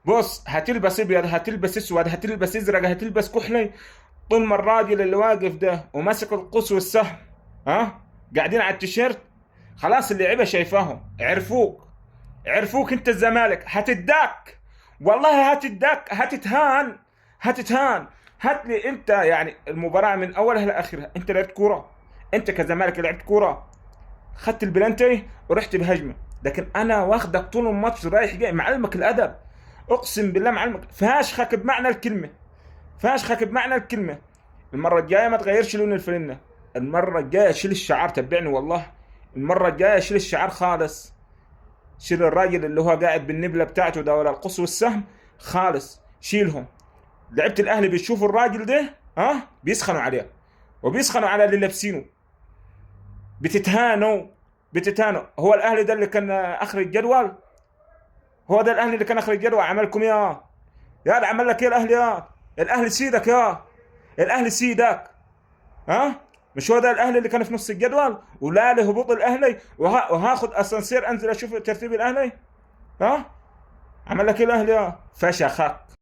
بص، هتلبس ابيض، هتلبس اسود، هتلبس ازرق، هتلبس كحلي، طول ما الراجل اللي واقف ده وماسك القوس والسهم، ها، قاعدين على التيشيرت، خلاص اللعيبه شايفاهم، عرفوك، عرفوك انت الزمالك، هتداك، والله هتداك، هتتهان، هتتهان. هات لي انت يعني المباراه من اولها لاخرها، انت لعبت كوره؟ انت كزمالك لعبت كوره؟ خدت البلانتي ورحت بهجمه، لكن انا واخدك طول الماتش رايح جاي، معلمك الادب، اقسم بالله معلمك، فاشخك بمعنى الكلمه، فاشخك بمعنى الكلمه. المره الجايه ما تغيرش لون الفانلة، المره الجايه شيل الشعار، تبعني والله، المره الجايه شيل الشعار خالص، شيل الراجل اللي هو قاعد بالنبله بتاعته ده ولا القص والسهم خالص، شيلهم. لعبة الاهلي بيشوفوا الراجل ده، ها، بيسخنوا عليه، وبيسخنوا على اللي لابسينه، بتتهانوا، بتتهانوا. هو الاهلي ده اللي كان اخر الجدول؟ هو ده الاهلي اللي كان اخر الجدول؟ عملكم ايه يا ده؟ عمل لك ايه الاهلي يا؟ الاهلي سيدك يا، الاهلي سيدك، ها؟ مش هو ده الاهلي اللي كان في نص الجدول ولا لهبوط الاهلي وهاخد اسانسير انزل اشوف ترتيب الاهلي؟ ها؟ عمل لك ايه الاهلي يا فشخك؟